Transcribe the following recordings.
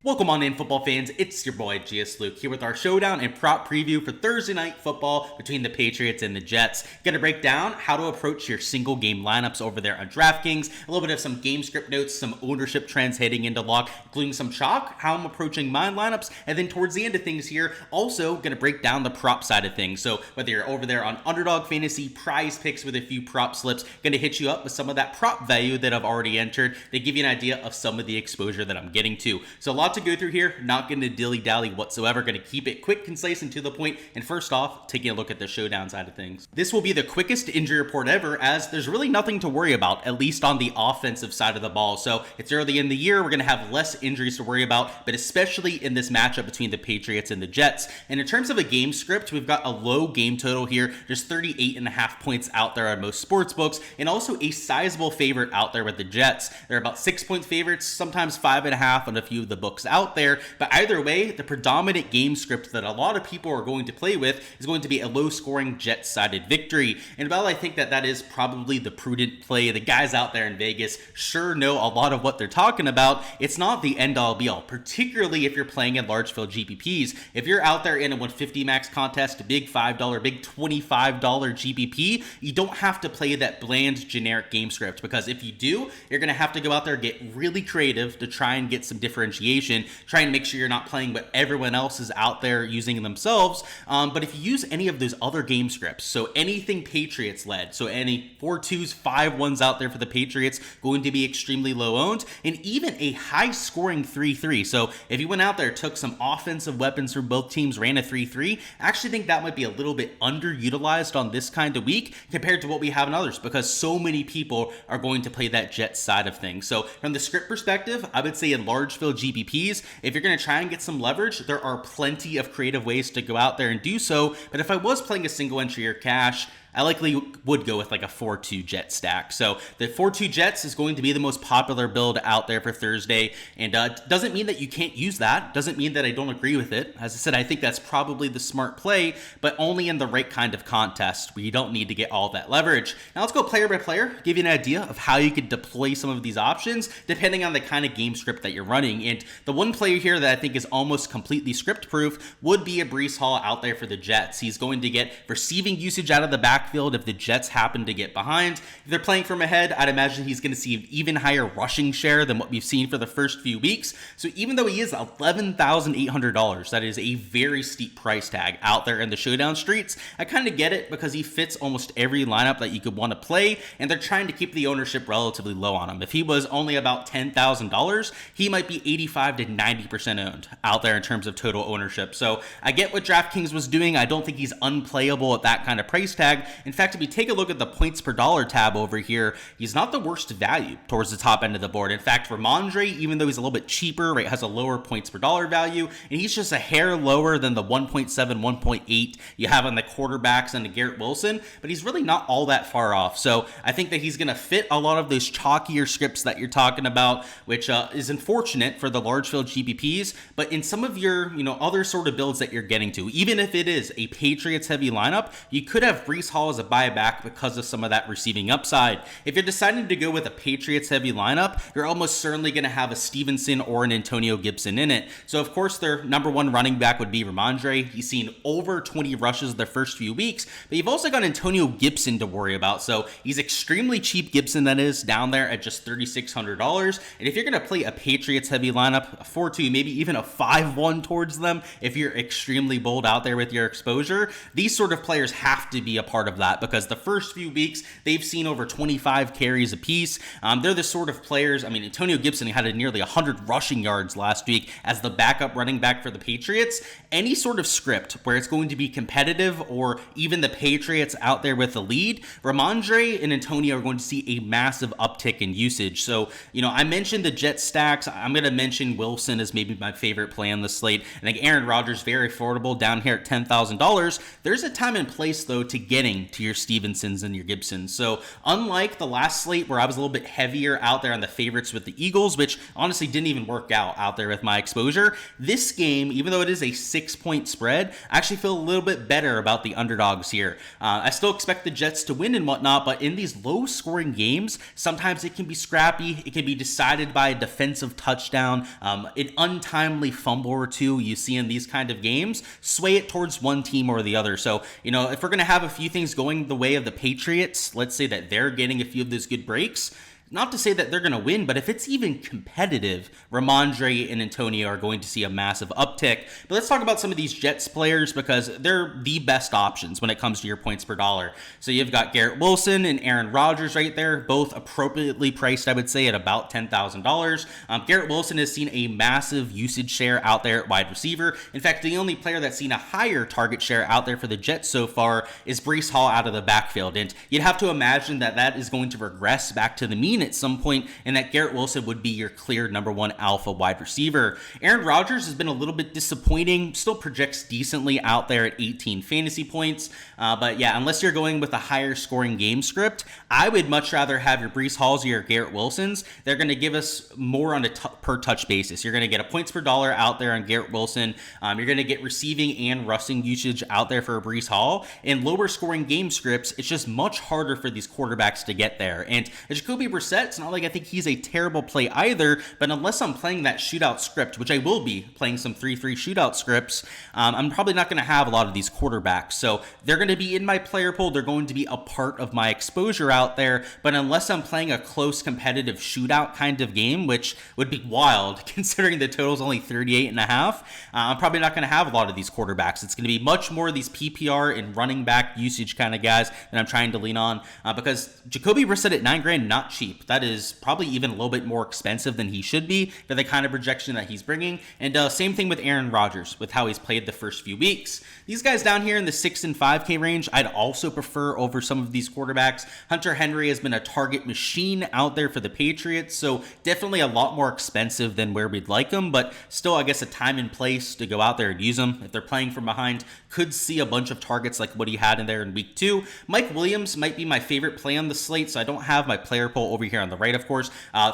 Welcome on in, football fans. It's your boy Gsluke here with our showdown and prop preview for Thursday night football between the Patriots and the Jets. Gonna break down how to approach your single game lineups over there on Draftkings, a little bit of some game script notes, some ownership trends heading into lock, including some chalk, how I'm approaching my lineups, and then towards the end of things here, also gonna break down the prop side of things. So whether you're over there on Underdog Fantasy, Prize Picks with a few prop slips, gonna hit you up with some of that prop value that I've already entered to give you an idea of some of the exposure that I'm getting to. So a lot to go through here, not going to dilly-dally whatsoever, going to keep it quick, concise, and to the point. And first off, taking a look at the showdown side of things. This will be the quickest injury report ever, as there's really nothing to worry about, at least on the offensive side of the ball. So it's early in the year, we're going to have less injuries to worry about, but especially in this matchup between the Patriots and the Jets. And in terms of a game script, we've got a low game total here, just 38.5 points out there on most sports books, and also a sizable favorite out there with the Jets. They're about 6-point favorites, sometimes 5.5 on a few of the books out there. But either way, the predominant game script that a lot of people are going to play with is going to be a low-scoring Jets-sided victory. And while I think that that is probably the prudent play, the guys out there in Vegas sure know a lot of what they're talking about. It's not the end-all be-all, particularly if you're playing in large field GPPs. If you're out there in a 150 max contest, a big $5, big $25 GPP, you don't have to play that bland, generic game script, because if you do, you're going to have to go out there and get really creative to try and get some differentiation, try and make sure you're not playing what everyone else is out there using themselves. But if you use any of those other game scripts, so anything Patriots led, so any 4-2s, 5-1s out there for the Patriots, going to be extremely low owned, and even a high scoring 3-3. So if you went out there, took some offensive weapons from both teams, ran a 3-3, I actually think that might be a little bit underutilized on this kind of week compared to what we have in others, because so many people are going to play that Jets side of things. So from the script perspective, I would say in large field GPPs, if you're going to try and get some leverage, there are plenty of creative ways to go out there and do so. But if I was playing a single entry or cash, I likely would go with like a 4-2 Jet stack. So the 4-2 Jets is going to be the most popular build out there for Thursday. And doesn't mean that you can't use that. Doesn't mean that I don't agree with it. As I said, I think that's probably the smart play, but only in the right kind of contest where you don't need to get all that leverage. Now let's go player by player, give you an idea of how you could deploy some of these options depending on the kind of game script that you're running. And the one player here that I think is almost completely script proof would be a Breece Hall out there for the Jets. He's going to get receiving usage out of the backfield if the Jets happen to get behind. If they're playing from ahead, I'd imagine he's going to see an even higher rushing share than what we've seen for the first few weeks. So even though he is $11,800, that is a very steep price tag out there in the showdown streets, I kind of get it because he fits almost every lineup that you could want to play, and they're trying to keep the ownership relatively low on him. If he was only about $10,000, he might be 85 to 90% owned out there in terms of total ownership. So I get what Draftkings was doing. I don't think he's unplayable at that kind of price tag. In fact, if you take a look at the points per dollar tab over here, he's not the worst value towards the top end of the board. In fact, Ramondre, even though he's a little bit cheaper, right, has a lower points per dollar value, and he's just a hair lower than the 1.7, 1.8 you have on the quarterbacks and the Garrett Wilson, but he's really not all that far off. So I think that he's going to fit a lot of those chalkier scripts that you're talking about, which is unfortunate for the large field GPPs, but in some of your, other sort of builds that you're getting to, even if it is a Patriots heavy lineup, you could have Breece Hall as a buyback because of some of that receiving upside. If you're deciding to go with a Patriots heavy lineup, you're almost certainly going to have a Stevenson or an Antonio Gibson in it. So of course their number one running back would be Ramondre. He's seen over 20 rushes the first few weeks, but you've also got Antonio Gibson to worry about. So he's extremely cheap, Gibson that is, down there at just $3,600. And if you're going to play a Patriots heavy lineup, a 4-2, maybe even a 5-1 towards them, if you're extremely bold out there with your exposure, these sort of players have to be a part of that, because the first few weeks they've seen over 25 carries apiece. They're the sort of players, Antonio Gibson had nearly 100 rushing yards last week as the backup running back for the Patriots. Any sort of script where it's going to be competitive, or even the Patriots out there with the lead, Ramondre and Antonio are going to see a massive uptick in usage. So, I mentioned the Jet stacks. I'm going to mention Wilson as maybe my favorite play on the slate. I think Aaron Rodgers, very affordable down here at $10,000. There's a time and place, though, to getting in to your Stevensons and your Gibsons. So unlike the last slate where I was a little bit heavier out there on the favorites with the Eagles, which honestly didn't even work out there with my exposure, this game, even though it is a 6-point spread, I actually feel a little bit better about the underdogs here. I still expect the Jets to win and whatnot, but in these low-scoring games, sometimes it can be scrappy. It can be decided by a defensive touchdown, an untimely fumble or two you see in these kind of games, sway it towards one team or the other. So, if we're going to have a few things going the way of the Patriots, let's say that they're getting a few of those good breaks. Not to say that they're going to win, but if it's even competitive, Ramondre and Antonio are going to see a massive uptick. But let's talk about some of these Jets players because they're the best options when it comes to your points per dollar. So you've got Garrett Wilson and Aaron Rodgers right there, both appropriately priced, I would say, at about $10,000. Garrett Wilson has seen a massive usage share out there at wide receiver. In fact, the only player that's seen a higher target share out there for the Jets so far is Breece Hall out of the backfield. And you'd have to imagine that that is going to regress back to the mean at some point, and that Garrett Wilson would be your clear number one alpha wide receiver. Aaron Rodgers has been a little bit disappointing, still projects decently out there at 18 fantasy points. But yeah, unless you're going with a higher scoring game script, I would much rather have your Breece Halls or your Garrett Wilsons. They're going to give us more on a per touch basis. You're going to get a points per dollar out there on Garrett Wilson. You're going to get receiving and rushing usage out there for a Breece Hall. In lower scoring game scripts, it's just much harder for these quarterbacks to get there. And Jacoby Brissett, it's not like I think he's a terrible play either, but unless I'm playing that shootout script, which I will be playing some 3-3 shootout scripts, I'm probably not going to have a lot of these quarterbacks. So they're going to be in my player pool. They're going to be a part of my exposure out there. But unless I'm playing a close competitive shootout kind of game, which would be wild considering the total's only 38.5, I'm probably not going to have a lot of these quarterbacks. It's going to be much more of these PPR and running back usage kind of guys that I'm trying to lean on because Jacoby Brissett at $9,000, not cheap. That is probably even a little bit more expensive than he should be for the kind of projection that he's bringing. And same thing with Aaron Rodgers with how he's played the first few weeks. These guys down here in the 6 and 5K range, I'd also prefer over some of these quarterbacks. Hunter Henry has been a target machine out there for the Patriots, so definitely a lot more expensive than where we'd like him, but still, I guess, a time and place to go out there and use them. If they're playing from behind, could see a bunch of targets like what he had in there in week 2. Mike Williams might be my favorite play on the slate, so I don't have my player poll over here on the right, of course.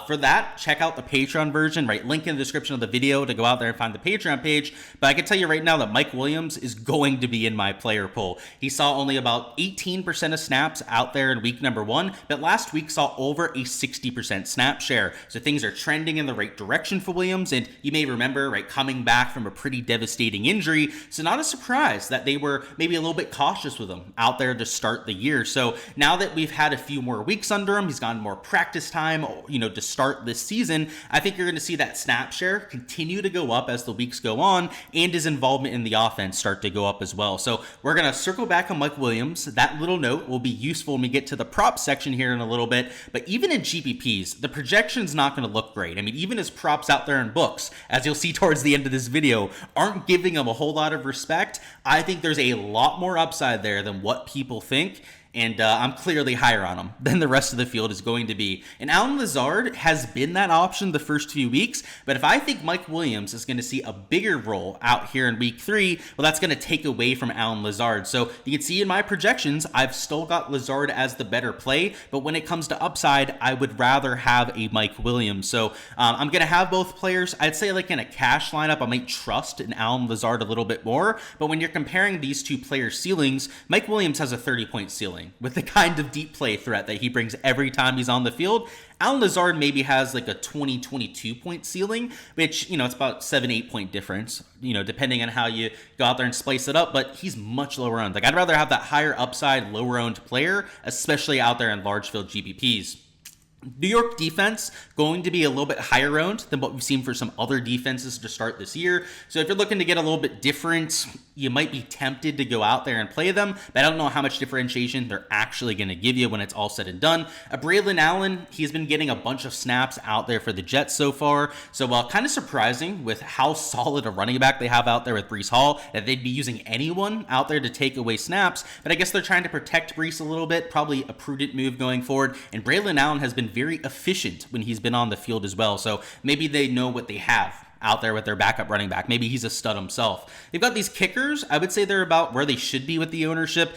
For that, check out the Patreon version, right? Link in the description of the video to go out there and find the Patreon page. But I can tell you right now that Mike Williams is going to be in my player pool. He saw only about 18% of snaps out there in week number 1, but last week saw over a 60% snap share. So things are trending in the right direction for Williams. And you may remember, right, coming back from a pretty devastating injury. So not a surprise that they were maybe a little bit cautious with him out there to start the year. So now that we've had a few more weeks under him, he's gotten more practice time, to start this season, I think you're going to see that snap share continue to go up as the weeks go on and his involvement in the offense start to go up as well. So we're going to circle back on Mike Williams. That little note will be useful when we get to the prop section here in a little bit, but even in GPPs, the projection's not going to look great. I mean, even his props out there in books, as you'll see towards the end of this video, aren't giving him a whole lot of respect. I think there's a lot more upside there than what people think. And I'm clearly higher on him than the rest of the field is going to be. And Allen Lazard has been that option the first few weeks, but if I think Mike Williams is going to see a bigger role out here in week 3, well, that's going to take away from Allen Lazard. So you can see in my projections, I've still got Lazard as the better play, but when it comes to upside, I would rather have a Mike Williams. So I'm going to have both players. I'd say like in a cash lineup, I might trust an Allen Lazard a little bit more, but when you're comparing these two players' ceilings, Mike Williams has a 30-point ceiling with the kind of deep play threat that he brings every time he's on the field. Allen Lazard maybe has like a 22 point ceiling, which, it's about 7-8 point difference, depending on how you go out there and splice it up, but he's much lower owned. Like, I'd rather have that higher upside, lower owned player, especially out there in large field GPPs. New York defense going to be a little bit higher owned than what we've seen for some other defenses to start this year. So if you're looking to get a little bit different, you might be tempted to go out there and play them, but I don't know how much differentiation they're actually going to give you when it's all said and done. Braylon Allen, he's been getting a bunch of snaps out there for the Jets so far. So while kind of surprising with how solid a running back they have out there with Breece Hall, that they'd be using anyone out there to take away snaps, but I guess they're trying to protect Breece a little bit, probably a prudent move going forward. And Braylon Allen has been very efficient when he's been on the field as well. So maybe they know what they have out there with their backup running back. Maybe he's a stud himself. They've got these kickers. I would say they're about where they should be with the ownership.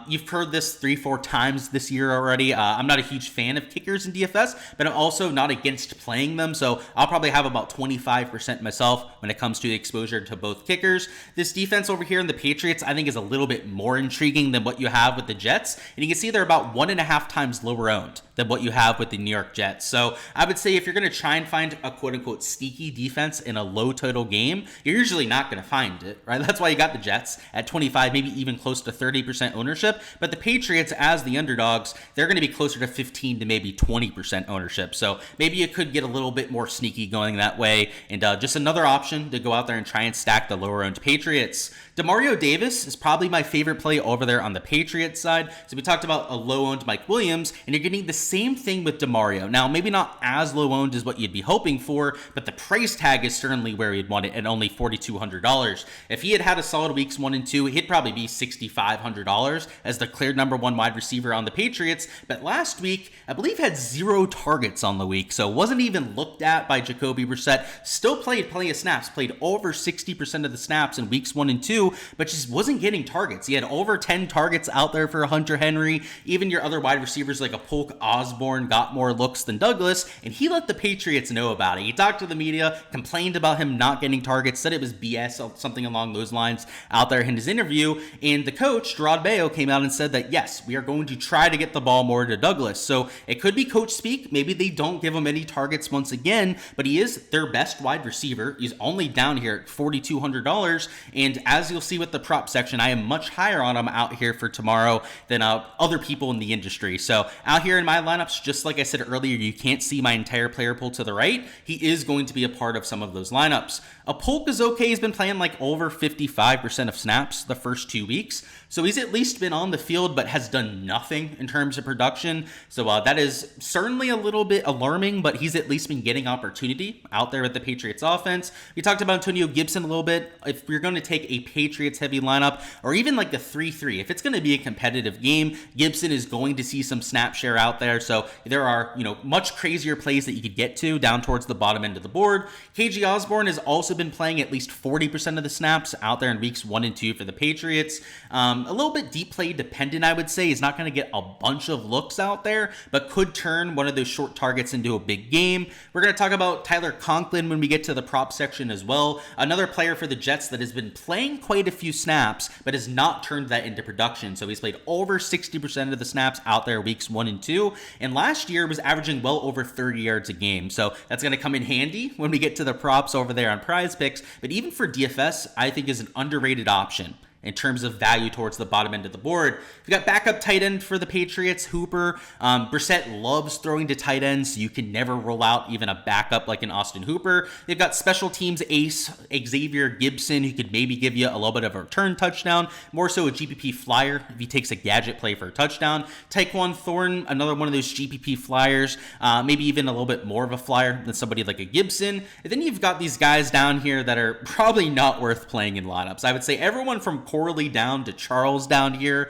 You've heard this 3-4 times this year already. I'm not a huge fan of kickers in DFS, but I'm also not against playing them. So I'll probably have about 25% myself when it comes to the exposure to both kickers. This defense over here in the Patriots, I think, is a little bit more intriguing than what you have with the Jets. And you can see they're about 1.5 times lower owned than what you have with the New York Jets. So I would say if you're going to try and find a quote unquote sneaky defense in a low total game, you're usually not going to find it, right? That's why you got the Jets at 25, maybe even close to 30% ownership. But the Patriots, as the underdogs, they're going to be closer to 15 to maybe 20% ownership. So maybe you could get a little bit more sneaky going that way. And just another option to go out there and try and stack the lower owned Patriots. Demario Davis is probably my favorite play over there on the Patriots side. So we talked about a low-owned Mike Williams, and you're getting the same thing with Demario. Now, maybe not as low-owned as what you'd be hoping for, but the price tag is certainly where you'd want it at only $4,200. If he had had a solid weeks 1 and 2, he'd probably be $6,500 as the clear number one wide receiver on the Patriots. But last week, I believe had 0 targets on the week, so wasn't even looked at by Jacoby Brissett. Still played plenty of snaps, played over 60% of the snaps in weeks 1 and 2, but just wasn't getting targets. He had over 10 targets out there for Hunter Henry. Even your other wide receivers like a Polk Osborne got more looks than Douglas, and he let the Patriots know about it. He talked to the media, complained about him not getting targets, said it was BS, something along those lines out there in his interview, and the coach, Gerard Mayo, came out and said that, yes, we are going to try to get the ball more to Douglas. So it could be coach speak. Maybe they don't give him any targets once again, but he is their best wide receiver. He's only down here at $4,200, and as you'll see with the prop section, I am much higher on him out here for tomorrow than other people in the industry. So out here in my lineups, just like I said earlier, you can't see my entire player pool to the right. He is going to be a part of some of those lineups. A Polk is okay. He's been playing like over 55% of snaps the first 2 weeks. So he's at least been on the field, but has done nothing in terms of production. So that is certainly a little bit alarming, but he's at least been getting opportunity out there with the Patriots offense. We talked about Antonio Gibson a little bit. If you're going to take a Patriots heavy lineup, or even like a 3-3, if it's going to be a competitive game, Gibson is going to see some snap share out there. So there are, much crazier plays that you could get to down towards the bottom end of the board. KG Osborne has also been playing at least 40% of the snaps out there in weeks 1 and 2 for the Patriots. A little bit deep play dependent, I would say. He's not going to get a bunch of looks out there, but could turn one of those short targets into a big game. We're going to talk about Tyler Conklin when we get to the prop section as well. Another player for the Jets that has been playing quite a few snaps, but has not turned that into production. So he's played over 60% of the snaps out there weeks 1 and 2, and last year was averaging well over 30 yards a game. So that's going to come in handy when we get to the props over there on Prize Picks. But even for DFS, I think is an underrated option in terms of value towards the bottom end of the board. We got backup tight end for the Patriots, Hooper. Brissett loves throwing to tight ends, so you can never roll out even a backup like an Austin Hooper. They've got special teams ace Xavier Gibson, who could maybe give you a little bit of a return touchdown, more so a GPP flyer if he takes a gadget play for a touchdown. Tyquan Thornton, another one of those GPP flyers, maybe even a little bit more of a flyer than somebody like a Gibson. And then you've got these guys down here that are probably not worth playing in lineups. I would say everyone from Corley down to Charles down here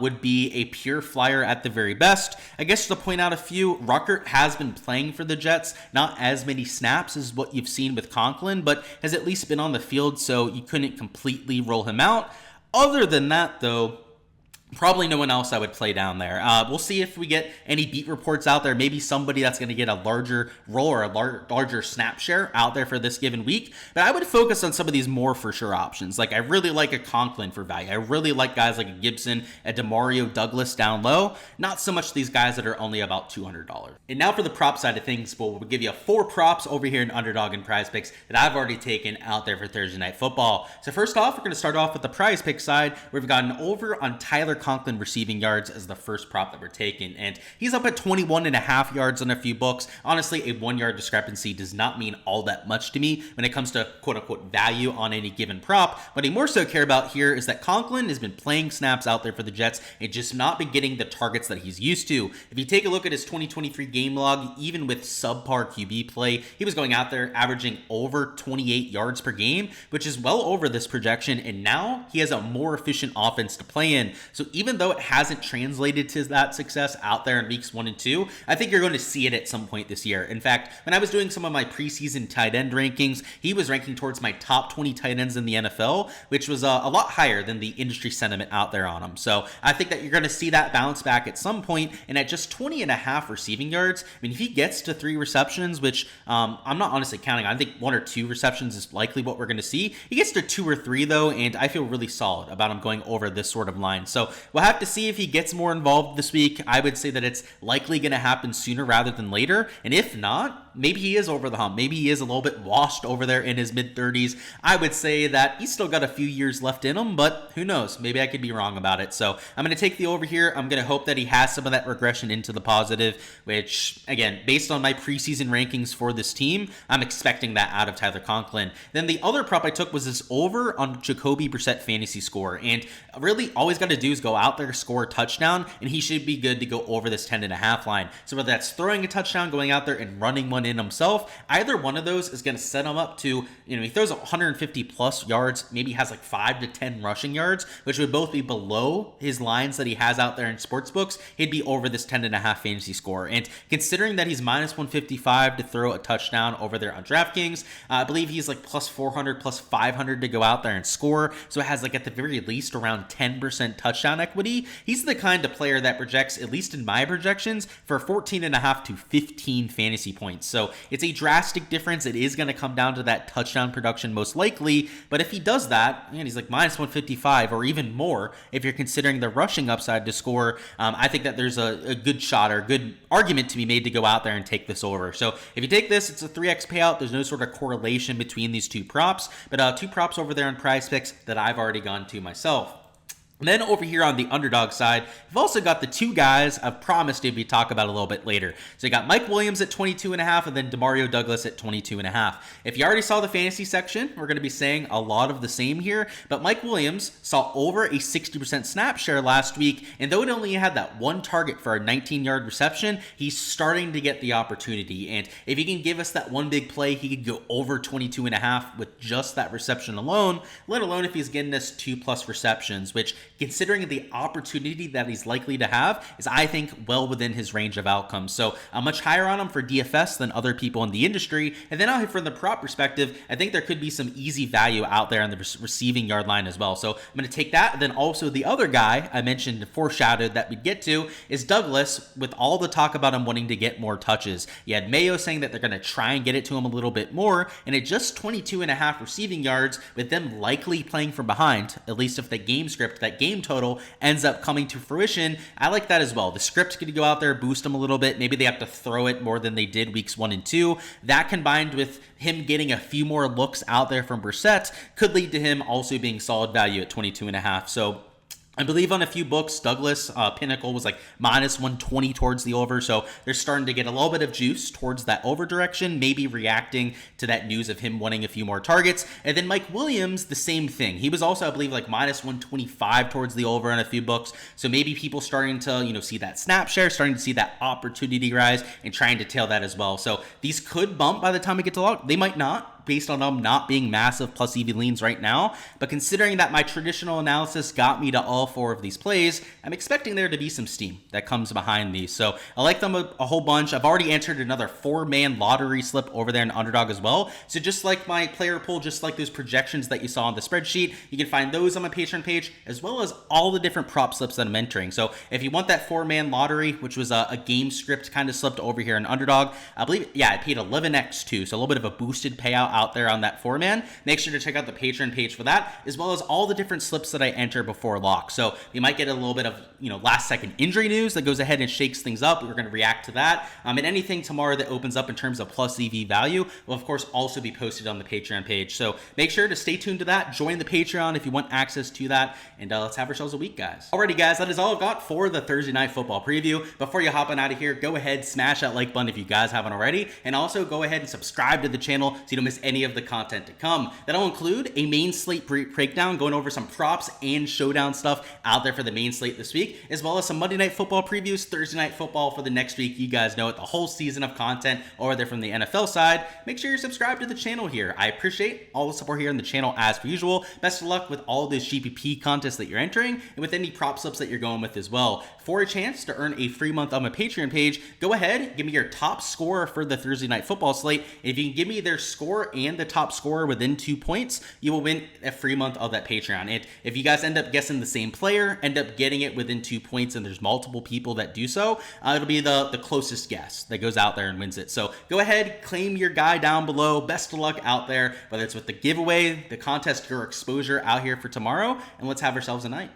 would be a pure flyer at the very best. I guess to point out a few, Ruckert has been playing for the Jets, not as many snaps as what you've seen with Conklin, but has at least been on the field, so you couldn't completely roll him out. Other than that, though, probably no one else I would play down there. We'll see if we get any beat reports out there. Maybe somebody that's going to get a larger role or a larger snap share out there for this given week. But I would focus on some of these more for sure options. Like I really like a Conklin for value. I really like guys like a Gibson, a Demario Douglas down low. Not so much these guys that are only about $200. And now for the prop side of things, we'll give you 4 props over here in Underdog and Prize Picks that I've already taken out there for Thursday Night Football. So first off, we're going to start off with the Prize Pick side, where we've got an over on Tyler Conklin receiving yards as the first prop that we're taking, and he's up at 21.5 yards on a few books. Honestly, a 1 yard discrepancy does not mean all that much to me when it comes to quote unquote value on any given prop. What I more so care about here is that Conklin has been playing snaps out there for the Jets and just not been getting the targets that he's used to. If you take a look at his 2023 game log, even with subpar QB play, he was going out there averaging over 28 yards per game, which is well over this projection, and now he has a more efficient offense to play in. So even though it hasn't translated to that success out there in weeks 1 and 2, I think you're going to see it at some point this year. In fact, when I was doing some of my preseason tight end rankings, he was ranking towards my top 20 tight ends in the NFL, which was a lot higher than the industry sentiment out there on him. So I think that you're going to see that bounce back at some point, and at just 20.5 receiving yards, I mean, if he gets to 3 receptions, which I'm not honestly counting, I think 1 or 2 receptions is likely what we're going to see. He gets to 2 or 3 though, and I feel really solid about him going over this sort of line. So we'll have to see if he gets more involved this week. I would say that it's likely going to happen sooner rather than later, and if not, maybe he is over the hump. Maybe he is a little bit washed over there in his mid-30s. I would say that he's still got a few years left in him, but who knows? Maybe I could be wrong about it. So I'm going to take the over here. I'm going to hope that he has some of that regression into the positive, which, again, based on my preseason rankings for this team, I'm expecting that out of Tyler Conklin. Then the other prop I took was this over on Jacoby Brissett fantasy score. And really, all he's got to do is go out there, score a touchdown, and he should be good to go over this 10.5 line. So whether that's throwing a touchdown, going out there and running one in himself, either one of those is going to set him up to, he throws 150 plus yards, maybe has like 5 to 10 rushing yards, which would both be below his lines that he has out there in sports books. He'd be over this 10.5 fantasy score. And considering that he's minus 155 to throw a touchdown over there on DraftKings, I believe he's like plus 400, plus 500 to go out there and score. So it has like at the very least around 10% touchdown equity. He's the kind of player that projects, at least in my projections, for 14.5 to 15 fantasy points. So it's a drastic difference. It is going to come down to that touchdown production most likely. But if he does that, man, he's like minus 155 or even more if you're considering the rushing upside to score. I think that there's a good shot or a good argument to be made to go out there and take this over. So if you take this, it's a 3x payout. There's no sort of correlation between these two props, but 2 props over there on Prize Picks that I've already gone to myself. And then over here on the underdog side, we've also got the 2 guys I've promised to be talk about a little bit later. So you got Mike Williams at 22.5 and then Demario Douglas at 22.5. If you already saw the fantasy section, we're going to be saying a lot of the same here, but Mike Williams saw over a 60% snap share last week, and though it only had that 1 target for a 19-yard reception, he's starting to get the opportunity. And if he can give us that one big play, he could go over 22.5 with just that reception alone, let alone if he's getting us 2+ receptions, which, considering the opportunity that he's likely to have, is, I think, well within his range of outcomes. So I'm much higher on him for DFS than other people in the industry. And then from the prop perspective, I think there could be some easy value out there on the receiving yard line as well. So I'm going to take that. And then also the other guy I mentioned and foreshadowed that we'd get to is Douglas, with all the talk about him wanting to get more touches. You had Mayo saying that they're going to try and get it to him a little bit more. And at just 22.5 receiving yards, with them likely playing from behind, at least if the game script, that game total ends up coming to fruition, I like that as well. The script could go out there, boost them a little bit. Maybe they have to throw it more than they did weeks 1 and 2. That combined with him getting a few more looks out there from Brissett could lead to him also being solid value at 22.5. So I believe on a few books, Douglas Pinnacle was like minus 120 towards the over. So they're starting to get a little bit of juice towards that over direction, maybe reacting to that news of him wanting a few more targets. And then Mike Williams, the same thing. He was also, I believe, like minus 125 towards the over on a few books. So maybe people starting to, see that snap share, starting to see that opportunity rise and trying to tail that as well. So these could bump by the time we get to log. They might not, based on them not being massive plus EV leans right now. But considering that my traditional analysis got me to all 4 of these plays, I'm expecting there to be some steam that comes behind these. So I like them a whole bunch. I've already entered another 4-man lottery slip over there in Underdog as well. So just like my player pool, just like those projections that you saw on the spreadsheet, you can find those on my Patreon page, as well as all the different prop slips that I'm entering. So if you want that 4-man lottery, which was a game script kind of slipped over here in Underdog, I believe, I paid 11x too. So a little bit of a boosted payout out there on that 4-man. Make sure to check out the Patreon page for that, as well as all the different slips that I enter before lock. So you might get a little bit of, last second injury news that goes ahead and shakes things up. We're going to react to that. And anything tomorrow that opens up in terms of plus EV value will, of course, also be posted on the Patreon page. So make sure to stay tuned to that. Join the Patreon if you want access to that. And let's have ourselves a week, guys. Alrighty, guys, that is all I've got for the Thursday Night Football preview. Before you hop on out of here, go ahead, smash that like button if you guys haven't already. And also go ahead and subscribe to the channel so you don't miss any of the content to come. That'll include a main slate breakdown, going over some props and showdown stuff out there for the main slate this week, as well as some Monday Night Football previews, Thursday Night Football for the next week. You guys know it, the whole season of content over there from the NFL side. Make sure you're subscribed to the channel here. I appreciate all the support here on the channel as per usual. Best of luck with all those GPP contests that you're entering and with any prop slips that you're going with as well. For a chance to earn a free month on my Patreon page, go ahead, give me your top scorer for the Thursday Night Football slate. If you can give me their score and the top scorer within 2 points, you will win a free month of that Patreon. And if you guys end up guessing the same player, end up getting it within 2 points, and there's multiple people that do so, it'll be the closest guess that goes out there and wins it. So go ahead, claim your guy down below. Best of luck out there, whether it's with the giveaway, the contest, your exposure out here for tomorrow, and let's have ourselves a night.